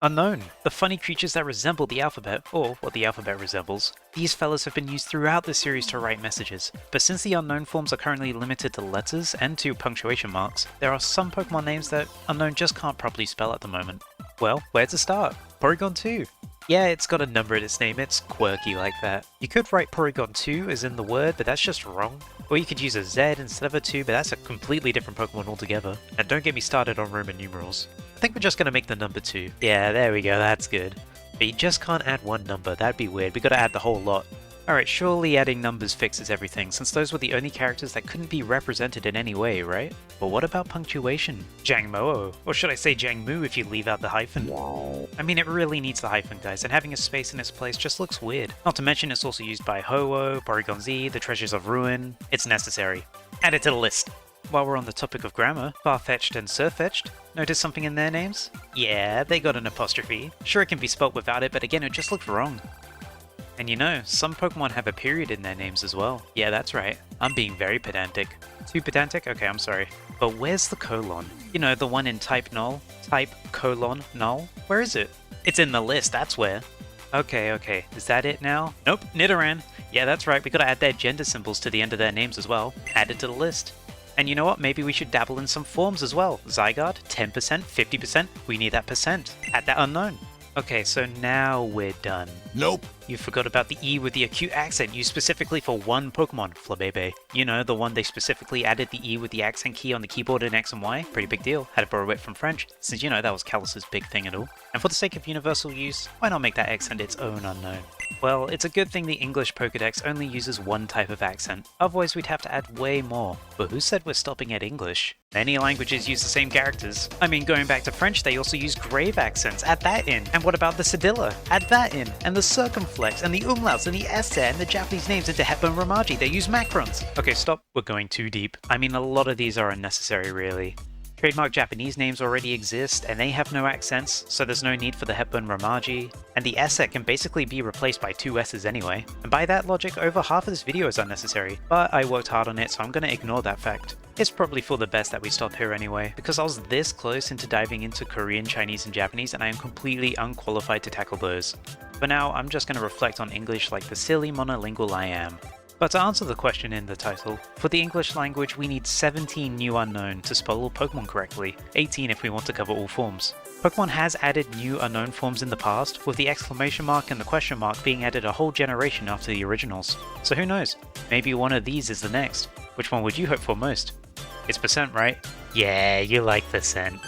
Unown, the funny creatures that resemble the alphabet, or what the alphabet resembles. These fellas have been used throughout the series to write messages, but since the Unown forms are currently limited to letters and to punctuation marks, there are some Pokemon names that Unown just can't properly spell at the moment. Well, where to start? Porygon 2. Yeah, it's got a number in its name, it's quirky like that. You could write Porygon 2 as in the word, but that's just wrong. Or you could use a Z instead of a 2, but that's a completely different Pokemon altogether. And don't get me started on Roman numerals. I think we're just gonna make the number 2. Yeah, there we go, that's good. But you just can't add one number, that'd be weird, we gotta add the whole lot. Alright, surely adding numbers fixes everything, since those were the only characters that couldn't be represented in any way, right? But what about punctuation? Jangmo-o, or should I say jangmo if you leave out the hyphen? I mean, it really needs the hyphen, guys, and having a space in its place just looks weird. Not to mention it's also used by Ho-Oh, Porygon Z, the Treasures of Ruin. It's necessary. Add it to the list. While we're on the topic of grammar, Farfetch'd and Surfetch'd, notice something in their names? Yeah, they got an apostrophe. Sure, it can be spelt without it, but again, it just looks wrong. And you know, some Pokemon have a period in their names as well. Yeah, that's right. I'm being very pedantic. Too pedantic? Okay, I'm sorry. But where's the colon? You know, the one in type null? Type colon null? Where is it? It's in the list, that's where. Okay. Is that it now? Nope, Nidoran. Yeah, that's right, we gotta add their gender symbols to the end of their names as well. Add it to the list. And you know what? Maybe we should dabble in some forms as well. Zygarde, 10%, 50%. We need that percent. Add that Unown. Okay, so now we're done. Nope. You forgot about the E with the acute accent used specifically for one Pokemon, Flabebe. You know, the one they specifically added the E with the accent key on the keyboard in X and Y. Pretty big deal. Had to borrow it from French, since you know that was Kalos' big thing and all. And for the sake of universal use, why not make that accent its own unknown? Well, it's a good thing the English Pokedex only uses one type of accent. Otherwise we'd have to add way more. But who said we're stopping at English? Many languages use the same characters. I mean, going back to French, they also use grave accents. Add that in. And what about the cedilla? Add that in. And the circumflex, and the umlauts, and the esse, and the Japanese names into Hepburn Romaji. They use macrons. Okay, stop. We're going too deep. I mean, a lot of these are unnecessary, really. Trademark Japanese names already exist, and they have no accents, so there's no need for the Hepburn Romaji, and the esse can basically be replaced by two s's anyway. And by that logic, over half of this video is unnecessary, but I worked hard on it, so I'm gonna ignore that fact. It's probably for the best that we stop here anyway, because I was this close into diving into Korean, Chinese, and Japanese, and I am completely unqualified to tackle those. For now, I'm just gonna reflect on English like the silly monolingual I am. But to answer the question in the title, for the English language we need 17 new unknown to spell all Pokemon correctly, 18 if we want to cover all forms. Pokemon has added new unknown forms in the past, with the exclamation mark and the question mark being added a whole generation after the originals. So who knows, maybe one of these is the next. Which one would you hope for most? It's percent, right? Yeah, you like percent.